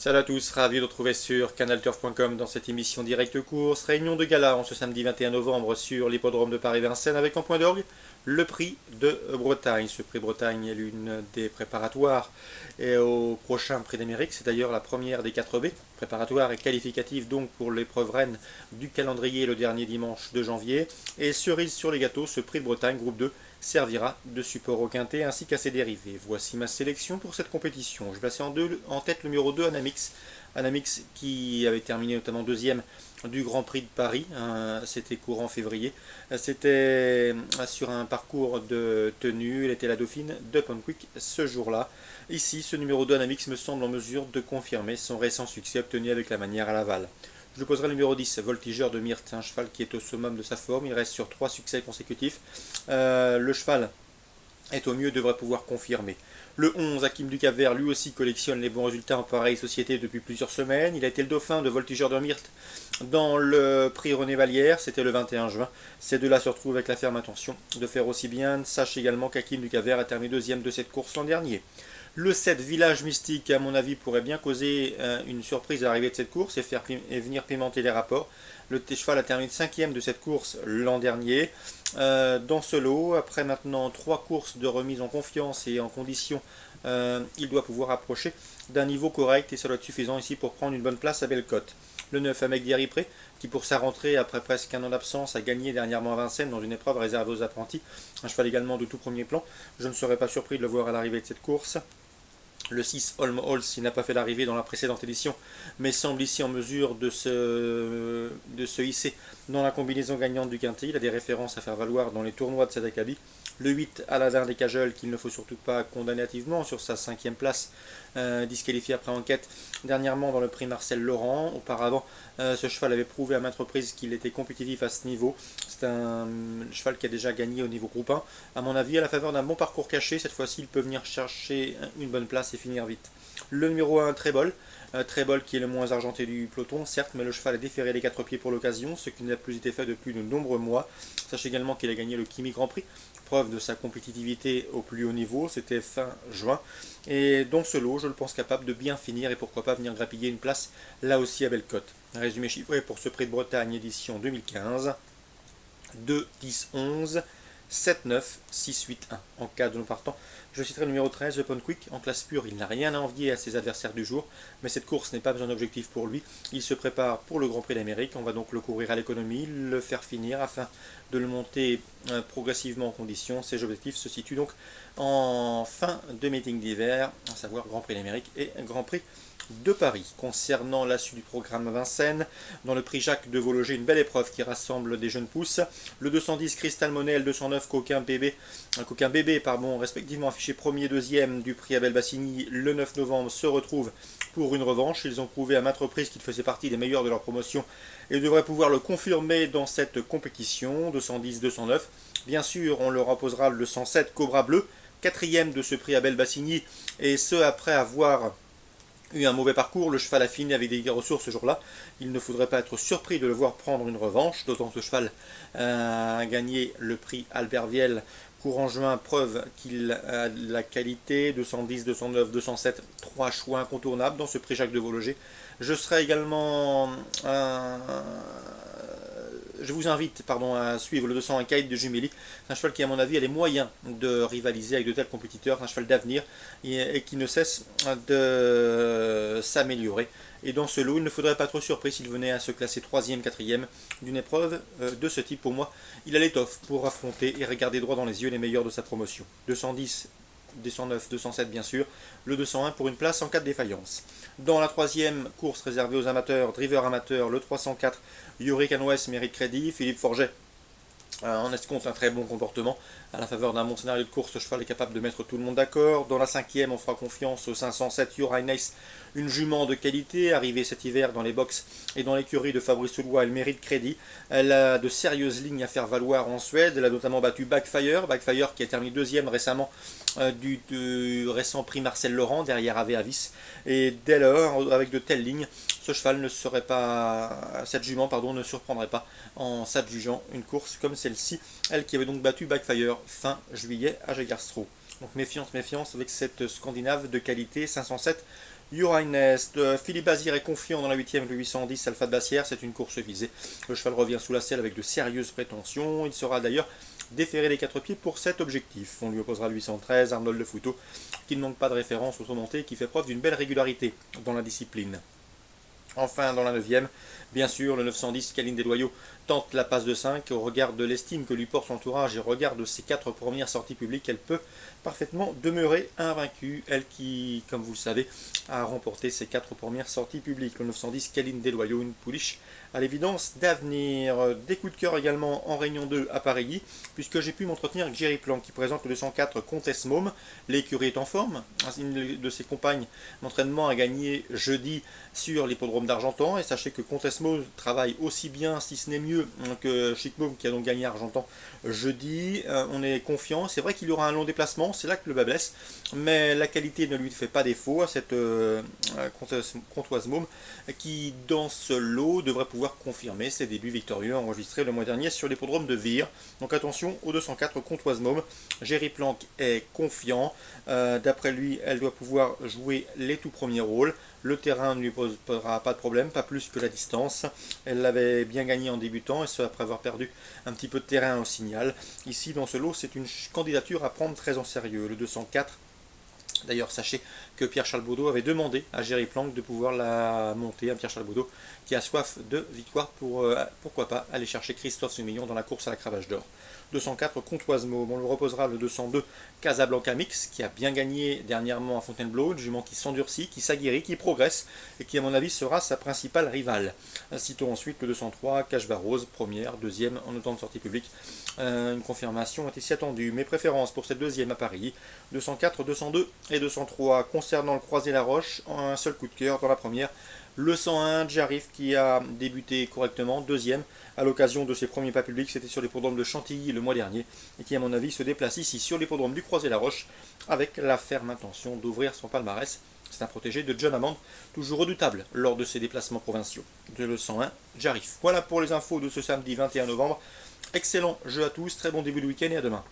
Salut à tous, ravi de retrouver sur canalturf.com dans cette émission directe course. Réunion de gala en ce samedi 21 novembre sur l'hippodrome de Paris-Vincennes avec en point d'orgue le prix de Bretagne. Ce prix Bretagne est l'une des préparatoires et au prochain prix d'Amérique. C'est d'ailleurs la première des 4 B, préparatoire et qualificative donc pour l'épreuve reine du calendrier le dernier dimanche de janvier. Et cerise sur les gâteaux, ce prix de Bretagne groupe 2 servira de support au quintet ainsi qu'à ses dérivés. Voici ma sélection pour cette compétition. Je plaçais en tête le numéro 2 Anamix. Anamix qui avait terminé notamment deuxième du Grand Prix de Paris, c'était courant février. C'était sur un parcours de tenue, elle était la dauphine de Quick ce jour-là. Ici, ce numéro 2 Anamix me semble en mesure de confirmer son récent succès obtenu avec la manière à Laval. Je poserai le numéro 10, Voltigeur de Myrthe, un cheval qui est au summum de sa forme. Il reste sur 3 succès consécutifs. Le cheval est au mieux, devrait pouvoir confirmer. Le 11, Hakim du Cap-Vert, lui aussi collectionne les bons résultats en pareille société depuis plusieurs semaines. Il a été le dauphin de Voltigeur de Myrthe dans le prix René Vallière, c'était le 21 juin. Ces deux-là se retrouvent avec la ferme intention de faire aussi bien. Sache également qu'Hakim du Cap-Vert a terminé deuxième de cette course l'an dernier. Le 7, Village Mystique, à mon avis, pourrait bien causer une surprise à l'arrivée de cette course et venir pimenter les rapports. Le cheval a terminé 5e de cette course l'an dernier. Dans ce lot, après maintenant 3 courses de remise en confiance et en condition, il doit pouvoir approcher d'un niveau correct et ça doit être suffisant ici pour prendre une bonne place à Bellecote. Le 9, Amec Diaripré, qui pour sa rentrée après presque un an d'absence a gagné dernièrement à Vincennes dans une épreuve réservée aux apprentis. Un cheval également de tout premier plan. Je ne serais pas surpris de le voir à l'arrivée de cette course. Le 6, Holm Halls, il n'a pas fait l'arrivée dans la précédente édition, mais semble ici en mesure de se hisser dans la combinaison gagnante du quintet. Il a des références à faire valoir dans les tournois de Sadakabi. Le 8, Aladin des Cajoles, qu'il ne faut surtout pas condamner hâtivement sur sa 5e place, disqualifié après enquête dernièrement dans le prix Marcel Laurent. Auparavant, ce cheval avait prouvé à maintes reprises qu'il était compétitif à ce niveau. C'est un cheval qui a déjà gagné au niveau groupe 1. À mon avis, à la faveur d'un bon parcours caché, cette fois-ci, il peut venir chercher une bonne place et finir vite. Le numéro 1, Trébol. Trébol qui est le moins argenté du peloton, certes, mais le cheval a déféré les 4 pieds pour l'occasion, ce qui n'a plus été fait depuis de nombreux mois. Sachez également qu'il a gagné le Kimi Grand Prix, preuve de sa compétitivité au plus haut niveau, c'était fin juin. Et dans ce lot, je le pense capable de bien finir et pourquoi pas venir grappiller une place là aussi à Bellecote. Résumé chiffré pour ce prix de Bretagne édition 2015. 2, 10, 11, 7, 9, 6, 8, 1. En cas de non partant, je citerai le numéro 13, The Quick. En classe pure, il n'a rien à envier à ses adversaires du jour, mais cette course n'est pas un objectif pour lui. Il se prépare pour le Grand Prix d'Amérique. On va donc le courir à l'économie, le faire finir afin de le monter progressivement en condition. Ses objectifs se situent donc en fin de meeting d'hiver, à savoir Grand Prix d'Amérique et Grand Prix de Paris. Concernant la suite du programme à Vincennes, dans le prix Jacques de Vaulogé, une belle épreuve qui rassemble des jeunes pousses. Le 210 Crystal Money, le 209 Coquin Bébé, respectivement affichés premier et deuxième du prix Abel Bassini le 9 novembre, se retrouvent pour une revanche. Ils ont prouvé à maintes reprises qu'ils faisaient partie des meilleurs de leur promotion et devraient pouvoir le confirmer dans cette compétition. 210-209. Bien sûr, on leur opposera le 107 Cobra Bleu, quatrième de ce prix Abel Bassini, et ce après avoir eu un mauvais parcours. Le cheval a fini avec des ressources ce jour-là. Il ne faudrait pas être surpris de le voir prendre une revanche, d'autant que ce cheval a gagné le prix Albert Viel courant juin, preuve qu'il a de la qualité. 210, 209, 207, 3 choix incontournables dans ce prix Jacques de Vaulogé. Je serai également je vous invite à suivre le 201 Kite de Jumeli. C'est un cheval qui, à mon avis, a les moyens de rivaliser avec de tels compétiteurs. Un cheval d'avenir et qui ne cesse de s'améliorer. Et dans ce lot, il ne faudrait pas trop surpris s'il venait à se classer 3e, 4e d'une épreuve de ce type. Pour moi, il a l'étoffe pour affronter et regarder droit dans les yeux les meilleurs de sa promotion. 210, 209, 207 bien sûr, le 201 pour une place en cas de défaillance. Dans la 3e course réservée aux amateurs, driver amateur, le 304, Yorick Anouès mérite crédit, Philippe Forget en escompte un très bon comportement. À la faveur d'un bon scénario de course, ce cheval est capable de mettre tout le monde d'accord. Dans la 5e, on fera confiance au 507 Uri Nice, une jument de qualité, arrivée cet hiver dans les box et dans l'écurie de Fabrice Soulois. Elle mérite crédit. Elle a de sérieuses lignes à faire valoir en Suède. Elle a notamment battu Backfire qui a terminé deuxième récemment du récent prix Marcel Laurent derrière Ave Avis. Et dès lors, avec de telles lignes, ce cheval ne serait pas, cette jument ne surprendrait pas en s'adjugeant une course comme celle-ci, elle qui avait donc battu Backfire fin juillet à Jägersro. Donc méfiance avec cette Scandinave de qualité 507 Uraines de Philippe Bazir est confiant dans la 8e, le 810 Alpha de Bassière, c'est une course visée. Le cheval revient sous la selle avec de sérieuses prétentions, il sera d'ailleurs déféré les 4 pieds pour cet objectif. On lui opposera le 813 Arnold Le Fouteau, qui ne manque pas de référence aux montées et qui fait preuve d'une belle régularité dans la discipline. Enfin, dans la 9e, bien sûr, le 910 Caline Desloyaux tente la passe de 5. Au regard de l'estime que lui porte son entourage et au regard de ses 4 premières sorties publiques, elle peut parfaitement demeurer invaincue. Elle qui, comme vous le savez, a remporté ses 4 premières sorties publiques. Le 910 Caline Desloyaux, une pouliche à l'évidence d'avenir. Des coups de cœur également en Réunion 2 à Paris, puisque j'ai pu m'entretenir avec Jerry Plan qui présente le 204 Comtesse Môme. L'écurie est en forme. Une de ses compagnes d'entraînement a gagné jeudi sur l'hippodrome d'Argentan. Et sachez que Comtesse Môme travaille aussi bien, si ce n'est mieux, que Chic Môme qui a donc gagné Argentan jeudi. On est confiant. C'est vrai qu'il y aura un long déplacement, c'est là que le bas blesse. Mais la qualité ne lui fait pas défaut à cette Comtoise Môme qui, dans ce lot, devrait pouvoir confirmer ses débuts victorieux enregistrés le mois dernier sur l'hippodrome de Vire. Donc attention aux 204 Comtoise Môme. Jerry Planck est confiant. D'après lui, elle doit pouvoir jouer les tout premiers rôles. Le terrain ne lui posera pas de problème, pas plus que la distance. Elle l'avait bien gagné en débutant, et ce après avoir perdu un petit peu de terrain au signal. Ici, dans ce lot, c'est une candidature à prendre très en sérieux. Le 204. D'ailleurs, sachez que Pierre-Charles Baudot avait demandé à Jerry Planck de pouvoir la monter, à Pierre-Charles Baudot qui a soif de victoire pour, pourquoi pas, aller chercher Christophe Soumillon dans la course à la cravache d'or. 204 Comtoise Môme, on le reposera le 202 Casablanca Mix, qui a bien gagné dernièrement à Fontainebleau, jument qui s'endurcit, qui s'aguerrit, qui progresse, et qui à mon avis sera sa principale rivale. Citons ensuite le 203 Cache Barrose, première, deuxième en autant de sorties publiques. Une confirmation était si attendue. Mes préférences pour cette deuxième à Paris, 204, 202 et 203. Concernant le Croisé-la-Roche, un seul coup de cœur dans la première. Le 101 Jarif qui a débuté correctement, deuxième à l'occasion de ses premiers pas publics, c'était sur l'hippodrome de Chantilly le mois dernier, et qui à mon avis se déplace ici sur l'hippodrome du Croisé-la-Roche avec la ferme intention d'ouvrir son palmarès. C'est un protégé de John Hammond, toujours redoutable lors de ses déplacements provinciaux. De le 101 Jarif. Voilà pour les infos de ce samedi 21 novembre. Excellent jeu à tous, très bon début de week-end et à demain.